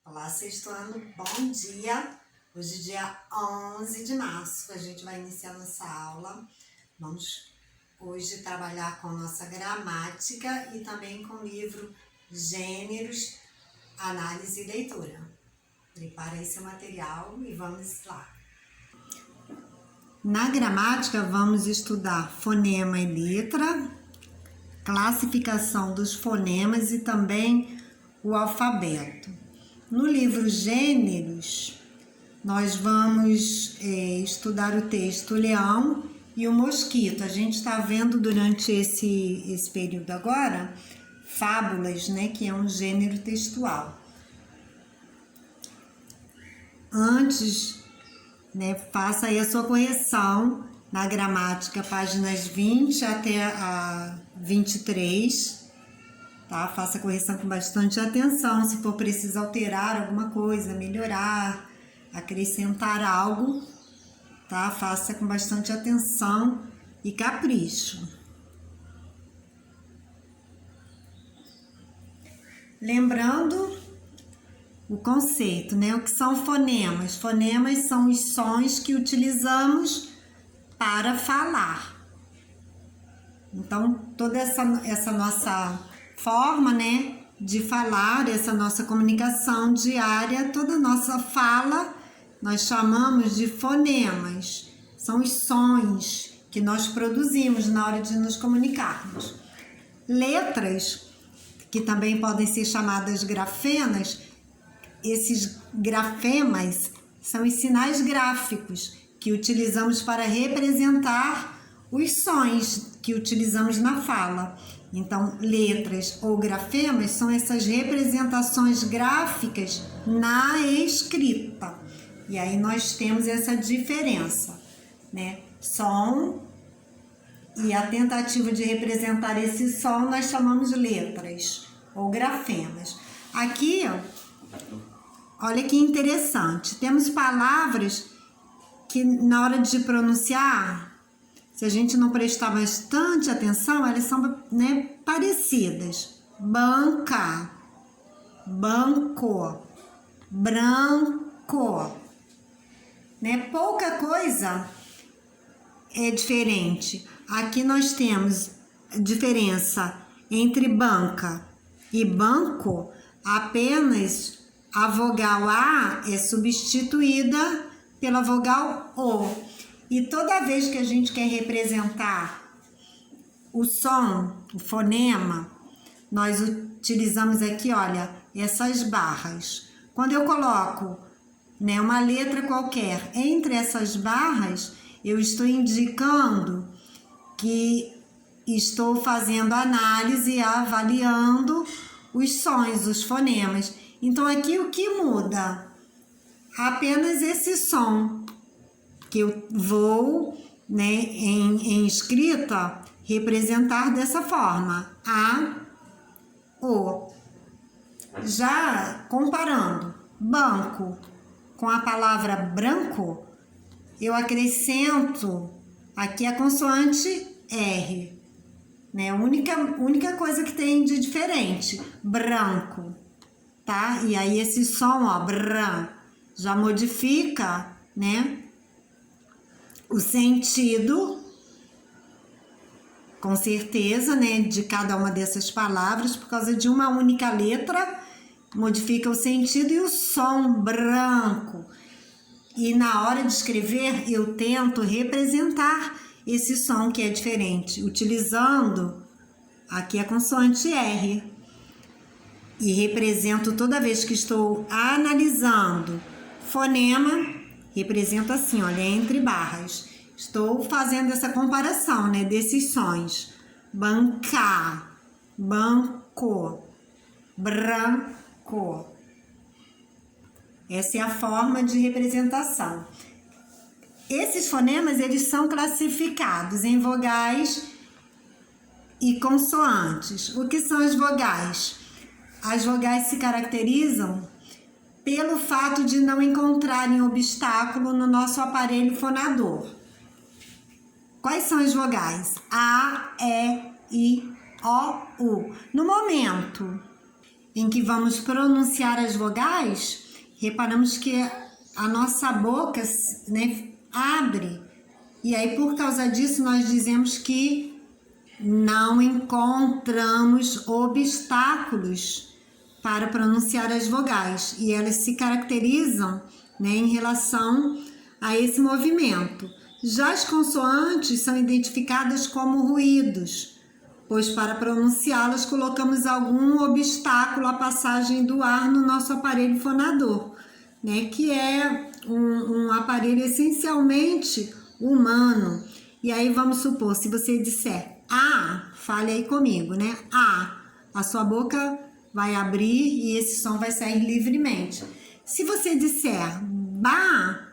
Olá, sextuano, bom dia! Hoje, dia 11 de março, a gente vai iniciar nossa aula. Vamos hoje trabalhar com nossa gramática e também com o livro Gêneros, Análise e Leitura. Prepara aí seu material e vamos lá. Na gramática, vamos estudar fonema e letra, classificação dos fonemas e também o alfabeto. No livro Gêneros, nós vamos estudar o texto Leão e o Mosquito. A gente está vendo durante esse período agora fábulas, né, que é um gênero textual. Antes, né, faça aí a sua correção na gramática, páginas 20 até a 23. Tá? Faça a correção com bastante atenção, se for preciso alterar alguma coisa, melhorar, acrescentar algo, tá? Faça com bastante atenção e capricho. Lembrando o conceito, né? O que são fonemas? Fonemas são os sons que utilizamos para falar. Então, toda essa nossa forma, né, de falar, essa nossa comunicação diária, toda a nossa fala, nós chamamos de fonemas. São os sons que nós produzimos na hora de nos comunicarmos. Letras, que também podem ser chamadas grafemas, esses grafemas são os sinais gráficos que utilizamos para representar os sons que utilizamos na fala. Então, letras ou grafemas são essas representações gráficas na escrita. E aí nós temos essa diferença, né? Som e a tentativa de representar esse som nós chamamos de letras ou grafemas. Aqui, olha que interessante, temos palavras que na hora de pronunciar, se a gente não prestar bastante atenção, elas são, né, parecidas. Banca, banco, branco. Né? Pouca coisa é diferente. Aqui nós temos diferença entre banca e banco, apenas a vogal A é substituída pela vogal O. E toda vez que a gente quer representar o som, o fonema, nós utilizamos aqui, olha, essas barras. Quando eu coloco, né, uma letra qualquer entre essas barras, eu estou indicando que estou fazendo análise e avaliando os sons, os fonemas. Então, aqui o que muda? Apenas esse som que eu vou, né, em escrita, representar dessa forma, A, O. Já comparando banco com a palavra branco, eu acrescento aqui a consoante R, né, única coisa que tem de diferente, branco, tá? E aí esse som, ó, bran, já modifica, né, o sentido, com certeza, né, de cada uma dessas palavras, por causa de uma única letra, modifica o sentido e o som, branco. E na hora de escrever, eu tento representar esse som que é diferente, utilizando aqui a consoante R. E represento toda vez que estou analisando fonema, represento assim, olha, entre barras. Estou fazendo essa comparação, né, desses sons. Bancar, banco, branco. Essa é a forma de representação. Esses fonemas, eles são classificados em vogais e consoantes. O que são as vogais? As vogais se caracterizam pelo fato de não encontrarem obstáculo no nosso aparelho fonador. Quais são as vogais? A, E, I, O, U. No momento em que vamos pronunciar as vogais, reparamos que a nossa boca, né, abre. E aí, por causa disso, nós dizemos que não encontramos obstáculos para pronunciar as vogais. E elas se caracterizam, né, em relação a esse movimento. Já as consoantes são identificadas como ruídos, pois para pronunciá-las colocamos algum obstáculo à passagem do ar no nosso aparelho fonador, né, que é um aparelho essencialmente humano. E aí vamos supor, se você disser A, fale aí comigo, né? A sua boca vai abrir e esse som vai sair livremente. Se você disser Ba,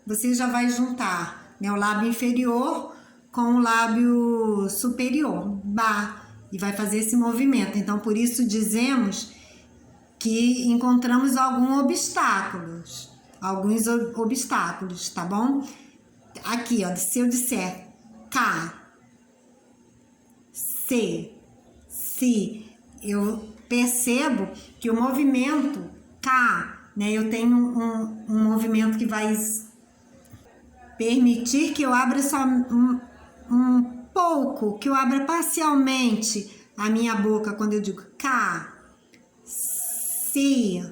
você já vai juntar, né, o lábio inferior com o lábio superior, Ba, e vai fazer esse movimento. Então, por isso dizemos que encontramos alguns obstáculos, tá bom? Aqui, ó, se eu disser K, C, Si, eu percebo que o movimento K, né, eu tenho um movimento que vai permitir que eu abra só um pouco, que eu abra parcialmente a minha boca quando eu digo K, Si,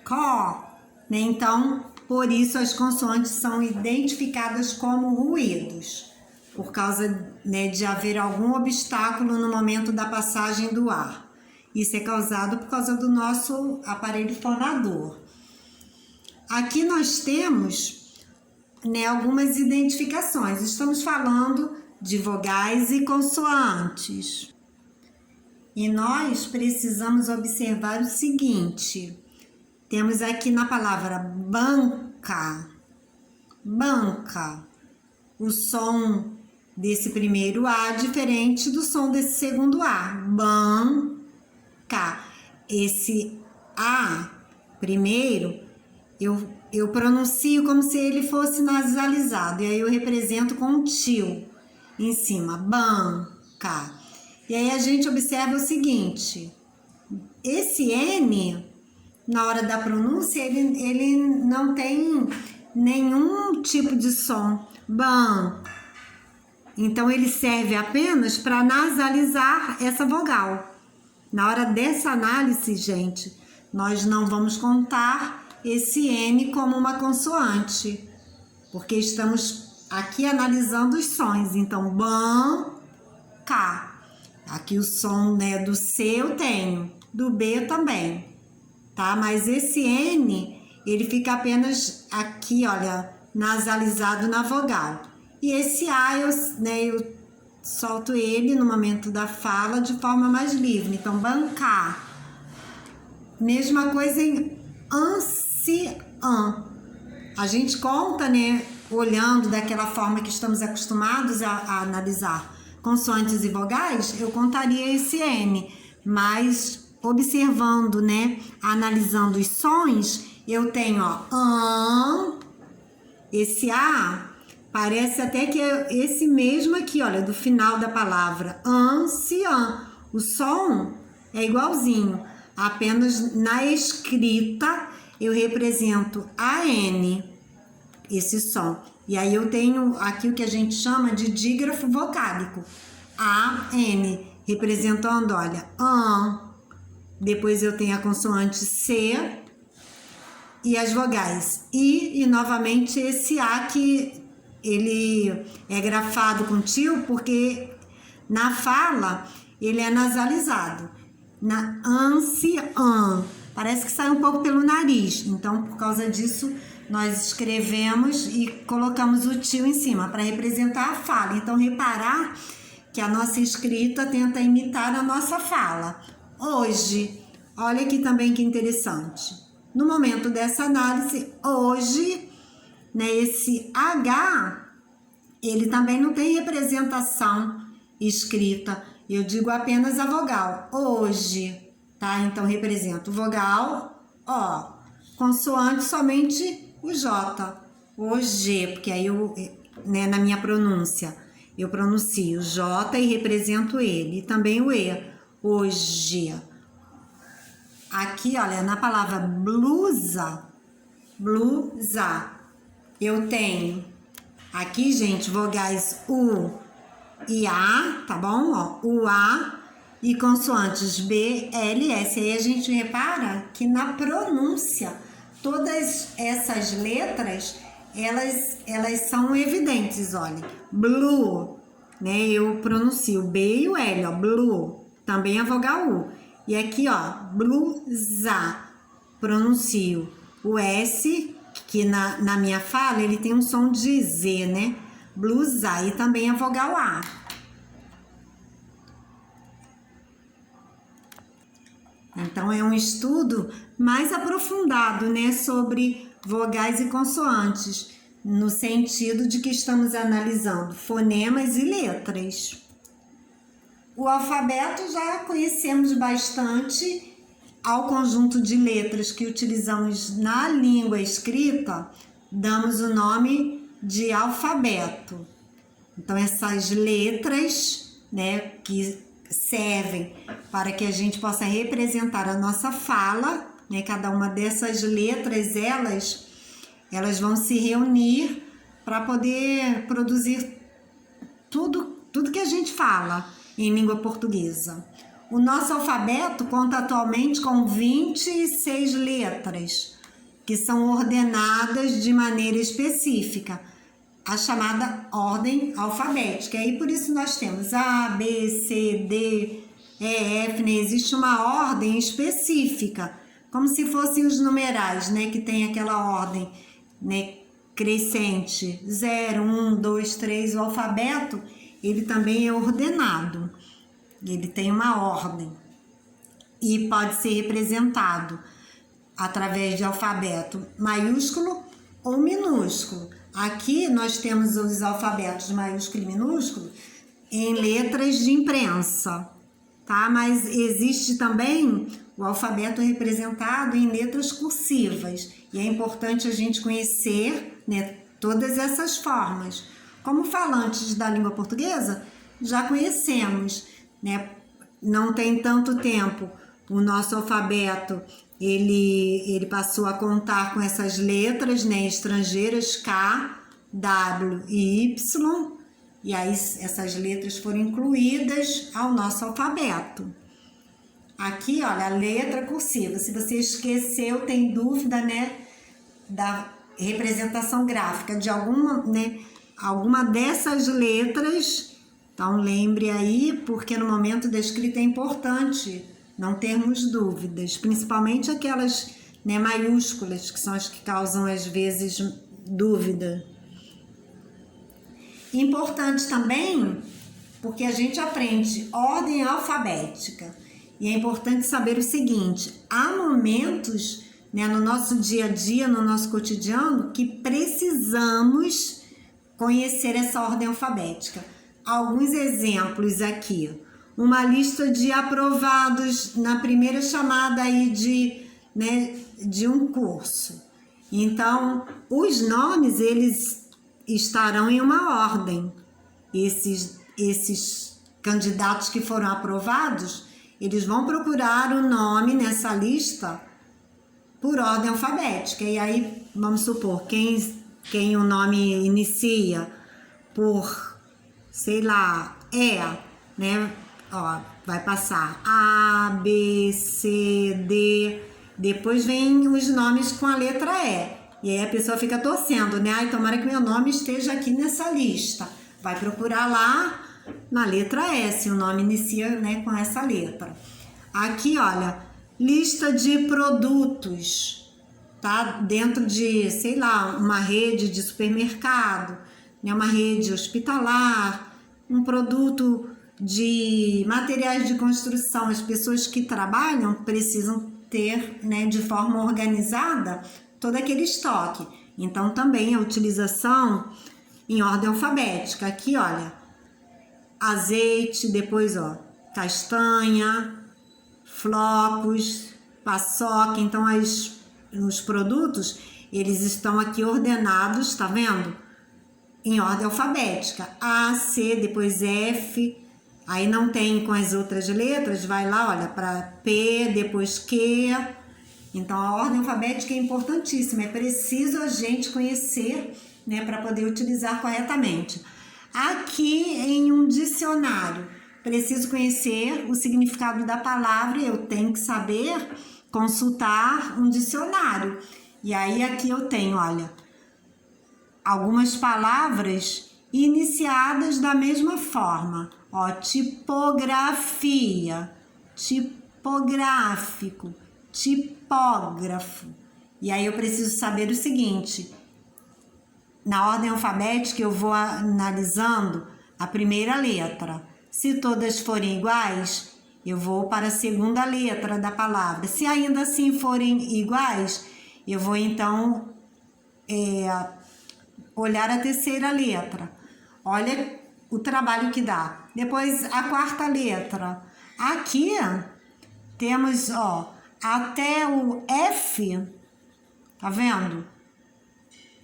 Có, né? Então, por isso as consoantes são identificadas como ruídos, por causa, né, de haver algum obstáculo no momento da passagem do ar. Isso é causado por causa do nosso aparelho fonador. Aqui nós temos, né, algumas identificações. Estamos falando de vogais e consoantes. E nós precisamos observar o seguinte. Temos aqui na palavra banca, o som desse primeiro A diferente do som desse segundo A, banca. Esse A primeiro, eu pronuncio como se ele fosse nasalizado, e aí eu represento com um tio em cima, banca. E aí a gente observa o seguinte, esse N, na hora da pronúncia, ele não tem nenhum tipo de som, ban. Então, ele serve apenas para nasalizar essa vogal. Na hora dessa análise, gente, nós não vamos contar esse N como uma consoante, porque estamos aqui analisando os sons. Então, ban, K. Aqui o som, né, do C eu tenho, do B também, tá? Mas esse N, ele fica apenas aqui, olha, nasalizado na vogal. E esse A, eu solto ele no momento da fala de forma mais livre. Então, bancar. Mesma coisa em anciã. A gente conta, né, olhando daquela forma que estamos acostumados a analisar consoantes e vogais, eu contaria esse N. Mas, observando, né, analisando os sons, eu tenho, ó, esse A, parece até que é esse mesmo aqui, olha, do final da palavra, anciã. O som é igualzinho, apenas na escrita eu represento AN, esse som. E aí eu tenho aqui o que a gente chama de dígrafo vocálico, AN, representando, olha, an. Depois eu tenho a consoante C e as vogais I, e novamente esse A que ele é grafado com tio porque na fala ele é nasalizado. Na anciã, parece que sai um pouco pelo nariz, então por causa disso nós escrevemos e colocamos o tio em cima para representar a fala. Então reparar que a nossa escrita tenta imitar a nossa fala. Hoje, olha aqui também que interessante. No momento dessa análise, hoje, né, esse H, ele também não tem representação escrita. Eu digo apenas a vogal, hoje, tá? Então, represento vogal, ó, consoante somente o J, o G, porque aí eu, né, na minha pronúncia, eu pronuncio o J e represento ele, e também o E, hoje. Aqui, olha, na palavra blusa, eu tenho aqui, gente, vogais U e A, tá bom? Ó, U, A e consoantes B, L, S. Aí a gente repara que na pronúncia, todas essas letras, elas são evidentes, olha. Blue, né? Eu pronuncio o B e o L, ó, blue. Também a vogal U. E aqui, ó, blusa, pronuncio o S, que na minha fala ele tem um som de Z, né? Blusa, e também a vogal A. Então, é um estudo mais aprofundado, né, sobre vogais e consoantes, no sentido de que estamos analisando fonemas e letras. O alfabeto já conhecemos bastante. Ao conjunto de letras que utilizamos na língua escrita, damos o nome de alfabeto. Então, essas letras, né, que servem para que a gente possa representar a nossa fala, né, cada uma dessas letras, elas vão se reunir para poder produzir tudo que a gente fala em língua portuguesa. O nosso alfabeto conta atualmente com 26 letras, que são ordenadas de maneira específica, a chamada ordem alfabética. E por isso nós temos A, B, C, D, E, F, né? Existe uma ordem específica, como se fossem os numerais, né? Que tem aquela ordem, né? Crescente, 0, 1, 2, 3. O alfabeto, ele também é ordenado. Ele tem uma ordem e pode ser representado através de alfabeto maiúsculo ou minúsculo. Aqui nós temos os alfabetos maiúsculo e minúsculo em letras de imprensa, tá? Mas existe também o alfabeto representado em letras cursivas e é importante a gente conhecer, né, todas essas formas. Como falantes da língua portuguesa, já conhecemos, né? Não tem tanto tempo o nosso alfabeto ele passou a contar com essas letras, né, estrangeiras K, W e Y, e aí essas letras foram incluídas ao nosso alfabeto. Aqui, olha, a letra cursiva. Se você esqueceu, tem dúvida, né, da representação gráfica de alguma dessas letras, então lembre aí, porque no momento da escrita é importante não termos dúvidas, principalmente aquelas, né, maiúsculas, que são as que causam às vezes dúvida. Importante também, porque a gente aprende ordem alfabética, e é importante saber o seguinte: há momentos, né, no nosso dia a dia, no nosso cotidiano, que precisamos conhecer essa ordem alfabética. Alguns exemplos aqui. Uma lista de aprovados na primeira chamada aí de um curso. Então, os nomes, eles estarão em uma ordem. Esses candidatos que foram aprovados, eles vão procurar o nome nessa lista por ordem alfabética. E aí, vamos supor, quem o nome inicia por, sei lá, E, né? Ó, vai passar A, B, C, D, depois vem os nomes com a letra E. E aí a pessoa fica torcendo, né? Ai, tomara que meu nome esteja aqui nessa lista. Vai procurar lá na letra E, se o nome inicia, né, com essa letra. Aqui, olha, lista de produtos, tá? Dentro de, sei lá, uma rede de supermercado, né? Uma rede hospitalar, um produto de materiais de construção. As pessoas que trabalham precisam ter, né, de forma organizada todo aquele estoque. Então, também a utilização em ordem alfabética. Aqui, olha, azeite, depois, ó, castanha, flocos, paçoca. Então, os produtos, eles estão aqui ordenados, tá vendo? Em ordem alfabética. A, C, depois F, Aí não tem com as outras letras, vai lá, olha, para P, depois Q. Então a ordem alfabética é importantíssima, é preciso a gente conhecer, né, para poder utilizar corretamente. Aqui em um dicionário, preciso conhecer o significado da palavra, eu tenho que saber consultar um dicionário. E aí aqui eu tenho, olha, algumas palavras iniciadas da mesma forma. Ó, tipografia, tipográfico, tipógrafo. E aí eu preciso saber o seguinte: na ordem alfabética eu vou analisando a primeira letra. Se todas forem iguais, eu vou para a segunda letra da palavra. Se ainda assim forem iguais, eu vou então olhar a terceira letra. Olha o trabalho que dá. Depois a quarta letra. Aqui temos, ó, até o F, tá vendo?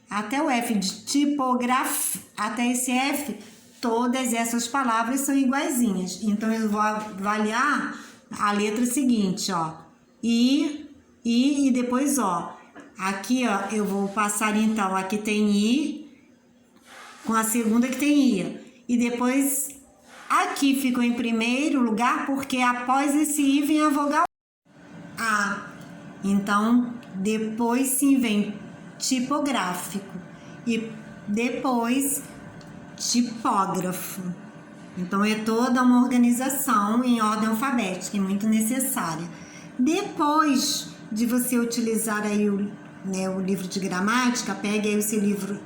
Até o F de tipografia, até esse F, todas essas palavras são iguaizinhas. Então eu vou avaliar a letra seguinte, ó, I e depois ó. Aqui, ó, eu vou passar então, aqui tem I, com a segunda que tem I. E depois, aqui ficou em primeiro lugar, porque após esse I vem a vogal A. Então, depois sim vem tipográfico. E depois, tipógrafo. Então, é toda uma organização em ordem alfabética, é muito necessária. Depois de você utilizar aí o livro de gramática, pegue aí o seu livro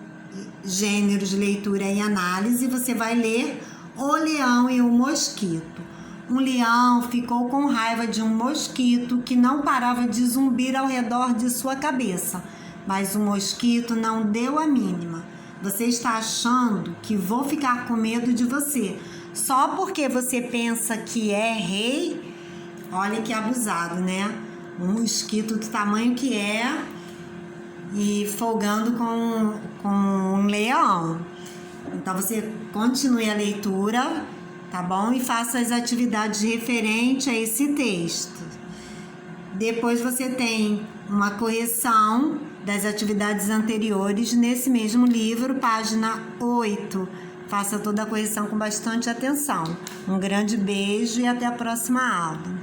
Gêneros, Leitura e Análise, você vai ler O Leão e o Mosquito. Um leão ficou com raiva de um mosquito que não parava de zumbir ao redor de sua cabeça, mas o mosquito não deu a mínima. Você está achando que vou ficar com medo de você só porque você pensa que é rei? Olha que abusado, né? Um mosquito do tamanho que é e folgando com um leão. Então você continue a leitura, tá bom? E faça as atividades referentes a esse texto. Depois você tem uma correção das atividades anteriores nesse mesmo livro, página 8. Faça toda a correção com bastante atenção. Um grande beijo e até a próxima aula.